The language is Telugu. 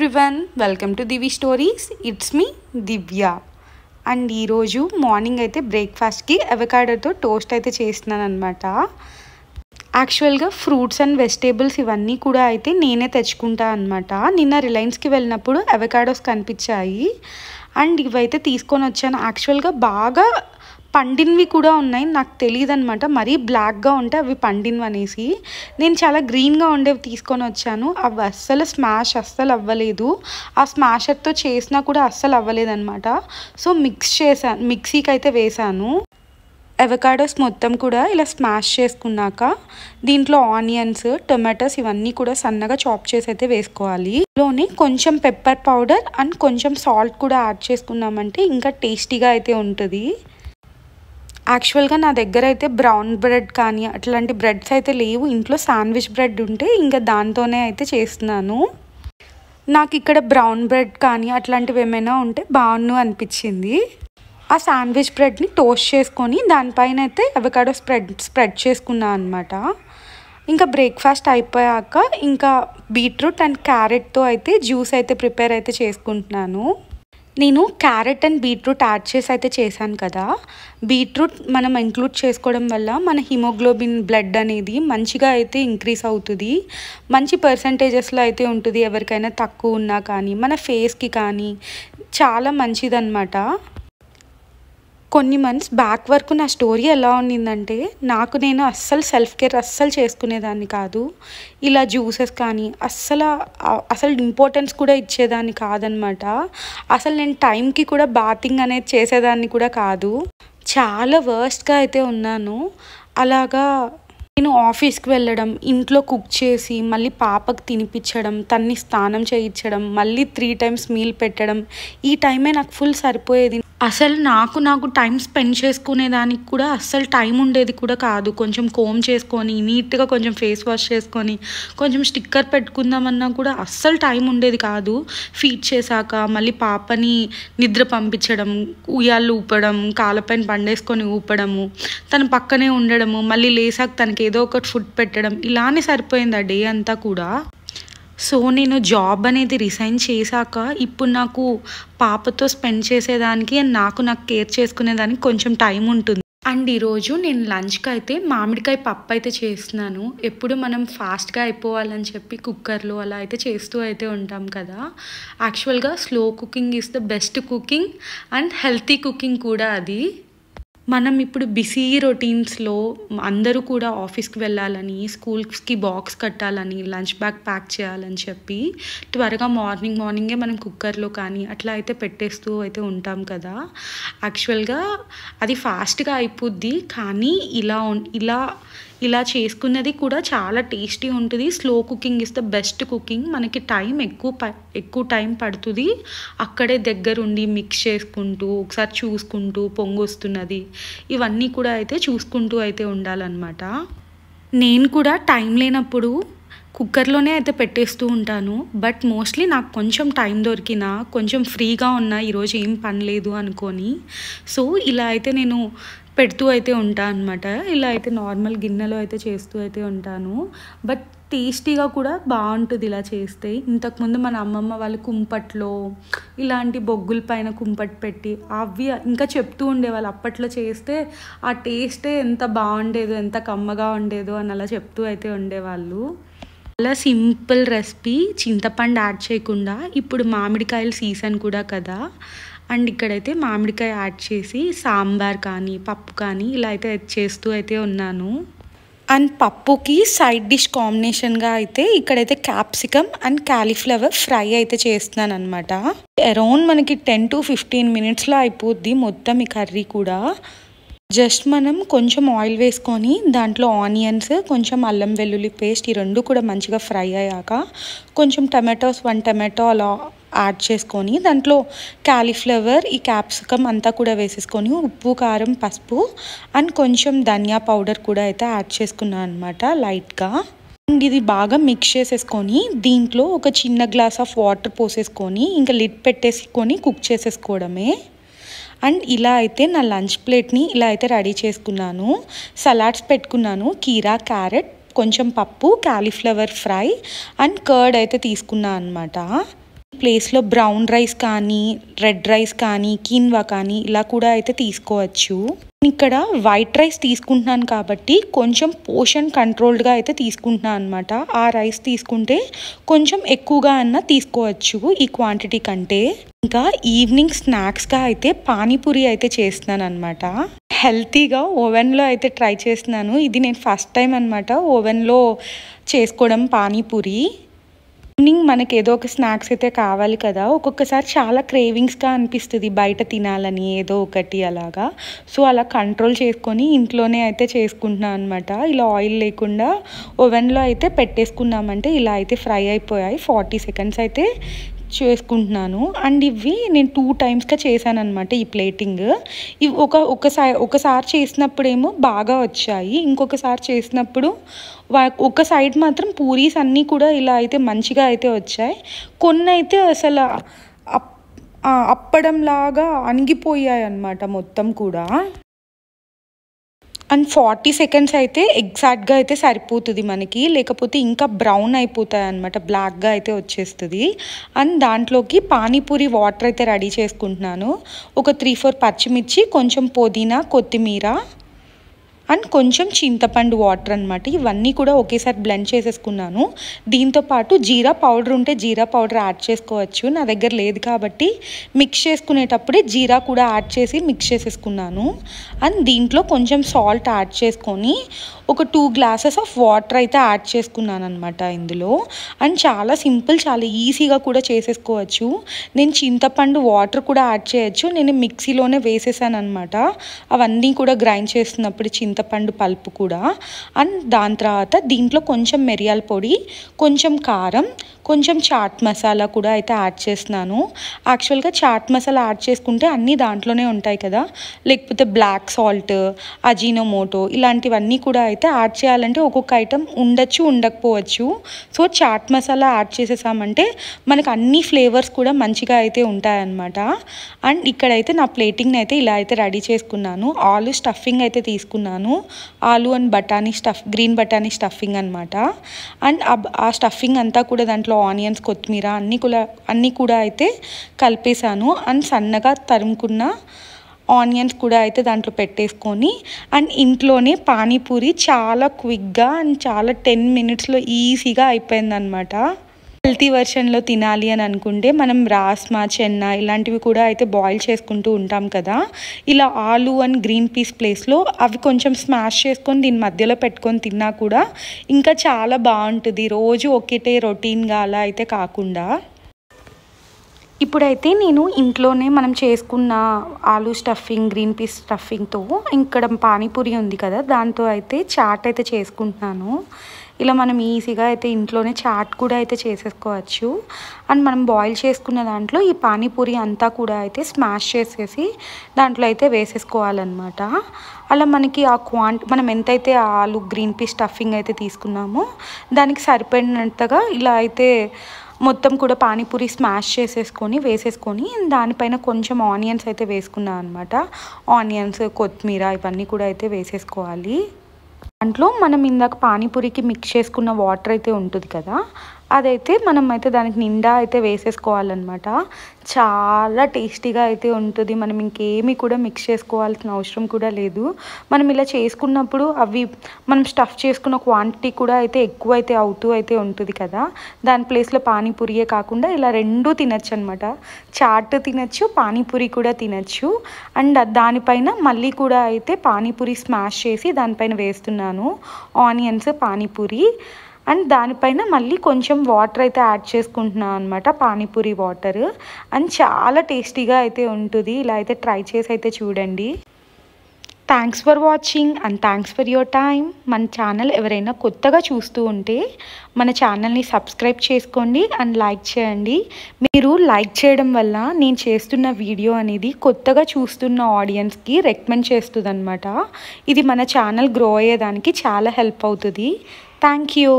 Everyone, welcome to Divi stories. It's me Divya. And ఈరోజు మార్నింగ్ అయితే బ్రేక్ఫాస్ట్కి అవకాడోతో టోస్ట్ అయితే చేస్తున్నాను అనమాట. యాక్చువల్గా ఫ్రూట్స్ అండ్ వెజిటేబుల్స్ ఇవన్నీ కూడా అయితే నేనే తెచ్చుకుంటా అనమాట. నిన్న రిలయన్స్కి వెళ్ళినప్పుడు అవకాడోస్ కనిపించాయి అండ్ ఇవైతే తీసుకొని వచ్చాను. యాక్చువల్గా బాగా పండినవి కూడా ఉన్నాయి, నాకు తెలియదు అనమాట. మరీ బ్లాక్గా ఉంటే అవి పండినవి అనేసి నేను చాలా గ్రీన్గా ఉండేవి తీసుకొని వచ్చాను. అవి అస్సలు స్మాష్ అస్సలు అవ్వలేదు. ఆ స్మాషర్తో చేసినా కూడా అస్సలు అవ్వలేదు అనమాట. సో మిక్సీకి అయితే వేసాను. అవకాడోస్ మొత్తం కూడా ఇలా స్మాష్ చేసుకున్నాక దీంట్లో ఆనియన్స్, టొమాటోస్ ఇవన్నీ కూడా సన్నగా చాప్ చేసి అయితే వేసుకోవాలి. ఇందులోనే కొంచెం పెప్పర్ పౌడర్ అండ్ కొంచెం సాల్ట్ కూడా యాడ్ చేసుకున్నామంటే ఇంకా టేస్టీగా అయితే ఉంటుంది. యాక్చువల్గా నా దగ్గర అయితే బ్రౌన్ బ్రెడ్ కానీ అట్లాంటి బ్రెడ్స్ అయితే లేవు. ఇంట్లో శాండ్విచ్ బ్రెడ్ ఉంటే ఇంకా దాంతోనే అయితే చేస్తున్నాను. నాకు ఇక్కడ బ్రౌన్ బ్రెడ్ కానీ అట్లాంటివి ఏమైనా ఉంటే బాగుండు అనిపించింది. ఆ శాండ్విచ్ బ్రెడ్ని టోస్ట్ చేసుకొని దానిపైన అయితే అవకాడో స్ప్రెడ్ చేసుకున్నాను అనమాట. ఇంకా బ్రేక్ఫాస్ట్ అయిపోయాక ఇంకా బీట్రూట్ అండ్ క్యారెట్తో అయితే జ్యూస్ అయితే ప్రిపేర్ అయితే చేసుకుంటున్నాను. నేను క్యారెట్ అండ్ బీట్రూట్ యాడ్ చేసి అయితే చేశాను కదా. బీట్రూట్ మనం ఇంక్లూడ్ చేసుకోవడం వల్ల మన హిమోగ్లోబిన్ బ్లడ్ అనేది మంచిగా అయితే ఇంక్రీజ్ అవుతుంది. మంచి పర్సంటేజెస్లో అయితే ఉంటుంది. ఎవరికైనా తక్కువ ఉన్నా కానీ మన ఫేస్కి కానీ చాలా మంచిదన్నమాట. కొన్ని మంత్స్ బ్యాక్ వరకు నా స్టోరీ ఎలా ఉండిందంటే, నేను అస్సలు సెల్ఫ్ కేర్ అస్సలు చేసుకునేదాన్ని కాదు. ఇలా జ్యూసెస్ కానీ అసలు ఇంపార్టెన్స్ కూడా ఇచ్చేదాన్ని కాదనమాట. అసలు నేను టైంకి కూడా బాతింగ్ అనేది చేసేదాన్ని కూడా కాదు. చాలా వర్స్ట్గా అయితే ఉన్నాను. అలాగా నేను ఆఫీస్కి వెళ్ళడం, ఇంట్లో కుక్ చేసి మళ్ళీ పాపకు తినిపించడం, తన్ని స్నానం చేయించడం, మళ్ళీ 3 times మీల్ పెట్టడం, ఈ టైమే నాకు ఫుల్ సరిపోయేది. అసలు నాకు టైం స్పెండ్ చేసుకునేదానికి కూడా అస్సలు టైం ఉండేది కూడా కాదు. కొంచెం కోమ్ చేసుకొని నీట్గా కొంచెం ఫేస్ వాష్ చేసుకొని కొంచెం స్టిక్కర్ పెట్టుకుందామన్నా కూడా అస్సలు టైం ఉండేది కాదు. ఫీడ్ చేశాక మళ్ళీ పాపని నిద్ర పంపించడం, ఉయ్యాలు ఊపడం, కాళ్ళపైన పండేసుకొని ఊపడము, తన పక్కనే ఉండడము, మళ్ళీ లేసాక తనకి ఏదో ఒకటి ఫుడ్ పెట్టడం, ఇలానే సరిపోయింది ఆ డే అంతా కూడా. సో నేను జాబ్ అనేది రిజైన్ చేశాక ఇప్పుడు నాకు పాపతో స్పెండ్ చేసేదానికి అండ్ నాకు కేర్ చేసుకునేదానికి కొంచెం టైం ఉంటుంది. అండ్ ఈరోజు నేను లంచ్కి అయితే మామిడికాయ పప్పు అయితే చేస్తున్నాను. ఎప్పుడు మనం ఫాస్ట్గా అయిపోవాలని చెప్పి కుక్కర్లో అలా అయితే చేస్తూ అయితే ఉంటాం కదా. యాక్చువల్గా slow cooking is the best cooking and healthy cooking కూడా అది. మనం ఇప్పుడు బిజీ రొటీన్స్లో అందరూ కూడా ఆఫీస్కి వెళ్ళాలని, స్కూల్స్కి బాక్స్ కట్టాలని, లంచ్ బ్యాగ్ ప్యాక్ చేయాలని చెప్పి త్వరగా మార్నింగే మనం కుక్కర్లో కానీ అట్లా అయితే పెట్టేస్తూ అయితే ఉంటాం కదా. యాక్చువల్గా అది ఫాస్ట్గా అయిపోద్ది, కానీ ఇలా చేసుకున్నది కూడా చాలా టేస్టీ ఉంటుంది. Slow cooking is the best cooking. మనకి టైం ఎక్కువ టైం పడుతుంది. అక్కడే దగ్గరుండి మిక్స్ చేసుకుంటూ ఒకసారి చూసుకుంటూ పొంగొస్తున్నది ఇవన్నీ కూడా అయితే చూసుకుంటూ అయితే ఉండాలన్నమాట. నేను కూడా టైం లేనప్పుడు కుక్కర్లోనే అయితే పెట్టేస్తూ ఉంటాను. బట్ మోస్ట్లీ నాకు కొంచెం టైం దొరికినా, కొంచెం ఫ్రీగా ఉన్నా, ఈరోజు ఏం పని లేదు అనుకొని, సో ఇలా అయితే నేను పెడుతూ అయితే ఉంటాను అనమాట. ఇలా అయితే నార్మల్ గిన్నెలో అయితే చేస్తూ అయితే ఉంటాను. బట్ టేస్టీగా కూడా బాగుంటుంది ఇలా చేస్తే. ఇంతకుముందు మన అమ్మమ్మ వాళ్ళు కుంపట్లో ఇలాంటి బొగ్గుల పైన కుంపట్ పెట్టి అవి ఇంకా చెప్తూ ఉండేవాళ్ళు. అప్పట్లో చేస్తే ఆ టేస్టే ఎంత బాగుండేదో, ఎంత కమ్మగా ఉండేదో అని అలా చెప్తూ అయితే ఉండేవాళ్ళు. చాలా సింపుల్ రెసిపీ, చింతపండు యాడ్ చేయకుండా. ఇప్పుడు మామిడికాయల సీజన్ కూడా కదా. అండ్ ఇక్కడైతే మామిడికాయ యాడ్ చేసి సాంబార్ కానీ పప్పు కానీ ఇలా అయితే చేస్తూ అయితే ఉన్నాను. అండ్ పప్పుకి సైడ్ డిష్ కాంబినేషన్గా అయితే ఇక్కడైతే క్యాప్సికమ్ అండ్ కాలీఫ్లవర్ ఫ్రై అయితే చేస్తున్నాను అనమాట. అరౌండ్ మనకి 10 to 15 minutesలో అయిపోద్ది మొత్తం ఈ కర్రీ కూడా. జస్ట్ మనం కొంచెం ఆయిల్ వేసుకొని దాంట్లో ఆనియన్స్, కొంచెం అల్లం వెల్లుల్లి పేస్ట్ ఈ రెండు కూడా మంచిగా ఫ్రై అయ్యాక కొంచెం 1 టమాటో అలా యాడ్ చేసుకొని దాంట్లో కాలీఫ్లవర్, ఈ క్యాప్సికమ్ అంతా కూడా వేసేసుకొని ఉప్పు, కారం, పసుపు అండ్ కొంచెం ధనియా పౌడర్ కూడా అయితే యాడ్ చేసుకున్నాను అనమాట లైట్గా. అండ్ ఇది బాగా మిక్స్ చేసేసుకొని దీంట్లో ఒక చిన్న గ్లాస్ ఆఫ్ వాటర్ పోసేసుకొని ఇంకా లిడ్ పెట్టేసుకొని కుక్ చేసేసుకోవడమే. అండ్ ఇలా అయితే నా లంచ్ ప్లేట్ని ఇలా అయితే రెడీ చేసుకున్నాను. సలాడ్స్ పెట్టుకున్నాను, కీరా, క్యారెట్, కొంచెం పప్పు, కాలీఫ్లవర్ ఫ్రై అండ్ కర్డ్ అయితే తీసుకున్నాను అనమాట. ప్లేస్లో బ్రౌన్ రైస్ కానీ, రెడ్ రైస్ కానీ, కీన్వా కానీ ఇలా కూడా అయితే తీసుకోవచ్చు. ఇక్కడ వైట్ రైస్ తీసుకుంటున్నాను కాబట్టి కొంచెం పోర్షన్ కంట్రోల్డ్గా అయితే తీసుకుంటున్నాను అనమాట. ఆ రైస్ తీసుకుంటే కొంచెం ఎక్కువగా అన్నా తీసుకోవచ్చు ఈ క్వాంటిటీ కంటే. ఇంకా ఈవినింగ్ స్నాక్స్గా అయితే పానీపూరి అయితే చేస్తున్నాను అనమాట. హెల్తీగా ఓవెన్లో అయితే ట్రై చేస్తున్నాను. ఇది నేను ఫస్ట్ టైం అనమాట ఓవెన్లో చేసుకోవడం పానీపూరి. ఈవినింగ్ మనకి ఏదో ఒక స్నాక్స్ అయితే కావాలి కదా, ఒక్కొక్కసారి చాలా క్రేవింగ్స్గా అనిపిస్తుంది బయట తినాలని ఏదో ఒకటి అలాగా. సో అలా కంట్రోల్ చేసుకొని ఇంట్లోనే అయితే చేసుకుంటున్నాను అనమాట. ఇలా ఆయిల్ లేకుండా ఓవెన్లో అయితే పెట్టేసుకున్నామంటే ఇలా అయితే ఫ్రై అయిపోయాయి. 40 సెకండ్స్ అయితే చేసుకుంటున్నాను. అండ్ ఇవి నేను 2 టైమ్స్గా చేశాను అనమాట ఈ ప్లేటింగ్. ఇవి ఒకసారి చేసినప్పుడేమో బాగా వచ్చాయి, ఇంకొకసారి చేసినప్పుడు ఒక సైడ్ మాత్రం పూరీస్ అన్నీ కూడా ఇలా అయితే మంచిగా అయితే వచ్చాయి. కొన్ని అయితే అసలు అప్పడంలాగా అణిగిపోయాయి అన్నమాట మొత్తం కూడా. అండ్ 40 సెకండ్స్ అయితే ఎగ్జాక్ట్గా అయితే సరిపోతుంది మనకి, లేకపోతే ఇంకా బ్రౌన్ అయిపోతాయి అనమాట, బ్లాక్గా అయితే వచ్చేస్తుంది. అండ్ దాంట్లోకి పానీపూరి వాటర్ అయితే రెడీ చేసుకుంటున్నాను. ఒక 3-4 పచ్చిమిర్చి, కొంచెం పుదీనా, కొత్తిమీర అండ్ కొంచెం చింతపండు వాటర్ అనమాట. ఇవన్నీ కూడా ఒకేసారి బ్లెండ్ చేసేసుకున్నాను. దీంతోపాటు జీరా పౌడర్ ఉంటే జీరా పౌడర్ యాడ్ చేసుకోవచ్చు. నా దగ్గర లేదు కాబట్టి మిక్స్ చేసుకునేటప్పుడే జీరా కూడా యాడ్ చేసి మిక్స్ చేసేసుకున్నాను. అండ్ దీంట్లో కొంచెం సాల్ట్ యాడ్ చేసుకొని ఒక 2 గ్లాసెస్ ఆఫ్ వాటర్ అయితే యాడ్ చేసుకున్నాను అనమాట ఇందులో. అండ్ చాలా సింపుల్, చాలా ఈజీగా కూడా చేసేసుకోవచ్చు. నేను చింతపండు వాటర్ కూడా యాడ్ చేయొచ్చు. నేను మిక్సీలోనే వేసేసాను అనమాట అవన్నీ కూడా గ్రైండ్ చేస్తున్నప్పుడు, చింతపండు పల్పు కూడా. అండ్ దాని తర్వాత దీంట్లో కొంచెం మిరియాల పొడి, కొంచెం కారం, కొంచెం చాట్ మసాలా కూడా అయితే యాడ్ చేస్తున్నాను. యాక్చువల్గా చాట్ మసాలా యాడ్ చేసుకుంటే అన్నీ దాంట్లోనే ఉంటాయి కదా, లేకపోతే బ్లాక్ సాల్ట్, అజీనోమోటో ఇలాంటివన్నీ కూడా అయితే యాడ్ చేయాలంటే ఒక్కొక్క ఐటెం ఉండొచ్చు, ఉండకపోవచ్చు. సో చాట్ మసాలా యాడ్ చేసేసామంటే మనకు అన్ని ఫ్లేవర్స్ కూడా మంచిగా అయితే ఉంటాయన్నమాట. అండ్ ఇక్కడైతే నా ప్లేటింగ్ని అయితే ఇలా అయితే రెడీ చేసుకున్నాను. ఆలు స్టఫింగ్ అయితే తీసుకున్నాను. ఆలు అండ్ బఠానీ గ్రీన్ బఠానీ స్టఫింగ్ అనమాట. అండ్ ఆ స్టఫింగ్ అంతా కూడా దాంట్లో ఆనియన్స్, కొత్తిమీర అన్నీ కూడా అయితే కలిపేసాను. అండ్ సన్నగా తరుముకున్న ఆనియన్స్ కూడా అయితే దాంట్లో పెట్టేసుకొని, అండ్ ఇంట్లోనే పానీపూరి చాలా క్విక్గా అండ్ చాలా 10 మినిట్స్లో ఈజీగా అయిపోయిందనమాట. హెల్తీ వెర్షన్లో తినాలి అని అనుకుంటే మనం రాస్మా, చెన్నా ఇలాంటివి కూడా అయితే బాయిల్ చేసుకుంటూ ఉంటాం కదా, ఇలా ఆలు అండ్ గ్రీన్ పీస్ ప్లేస్లో అవి కొంచెం స్మాష్ చేసుకొని దీని మధ్యలో పెట్టుకొని తిన్నా కూడా ఇంకా చాలా బాగుంటుంది, రోజు ఒకటే రొటీన్గా అలా అయితే కాకుండా. ఇప్పుడైతే నేను ఇంట్లోనే మనం చేసుకున్న ఆలు స్టఫింగ్, గ్రీన్ పీస్ స్టఫింగ్తో ఇక్కడ పానీపూరి ఉంది కదా దాంతో అయితే చాట్ అయితే చేసుకుంటున్నాను. ఇలా మనం ఈజీగా అయితే ఇంట్లోనే చాట్ కూడా అయితే చేసేసుకోవచ్చు. అండ్ మనం బాయిల్ చేసుకున్న దాంట్లో ఈ పానీపూరి అంతా కూడా అయితే స్మాష్ చేసేసి దాంట్లో అయితే వేసేసుకోవాలన్నమాట. అలా మనకి మనం ఎంతైతే ఆలు గ్రీన్ పీస్ స్టఫింగ్ అయితే తీసుకున్నామో దానికి సరిపడినంతగా ఇలా అయితే మొత్తం కూడా పానీపూరి స్మాష్ వేసేసుకొని దానిపైన కొంచెం ఆనియన్స్ అయితే వేసుకున్నాను అనమాట. ఆనియన్స్, కొత్తిమీర ఇవన్నీ కూడా అయితే వేసేసుకోవాలి. దాంట్లో మనం ఇందాక పానీపూరికి మిక్స్ చేసుకున్న వాటర్ అయితే ఉంటుంది కదా, అదైతే మనం అయితే దానికి నిండా అయితే వేసేసుకోవాలన్నమాట. చాలా టేస్టీగా అయితే ఉంటుంది. మనం ఇంకేమీ కూడా మిక్స్ చేసుకోవాల్సిన అవసరం కూడా లేదు. మనం ఇలా చేసుకున్నప్పుడు అవి మనం స్టఫ్ చేసుకున్న క్వాంటిటీ కూడా అయితే ఎక్కువ అయితే అవుతూ అయితే ఉంటుంది కదా, దాని ప్లేస్లో పానీపూరియే కాకుండా ఇలా రెండూ తినచ్చు అనమాట. చాట్ తినచ్చు, పానీపూరి కూడా తినచ్చు. అండ్ దానిపైన మళ్ళీ కూడా అయితే పానీపూరి స్మాష్ చేసి దానిపైన వేస్తున్నాను ఆనియన్స్, పానీపూరి. అండ్ దానిపైన మళ్ళీ కొంచెం వాటర్ అయితే యాడ్ చేసుకుంటున్నాను అనమాట, పానీపూరి వాటర్. అండ్ చాలా టేస్టీగా అయితే ఉంటుంది. ఇలా అయితే ట్రై చేసి అయితే చూడండి. Thanks for watching and thanks for your time. మన ఛానల్ ఎవరైనా కొత్తగా చూస్తూ ఉంటే మన ఛానల్ని సబ్స్క్రైబ్ చేసుకోండి అండ్ లైక్ చేయండి. మీరు లైక్ చేయడం వల్ల నేను చేస్తున్న వీడియో అనేది కొత్తగా చూస్తున్న ఆడియన్స్కి రికమెండ్ చేస్తుంది అనమాట. ఇది మన ఛానల్ గ్రో అయ్యేదానికి చాలా హెల్ప్ అవుతుంది. Thank you.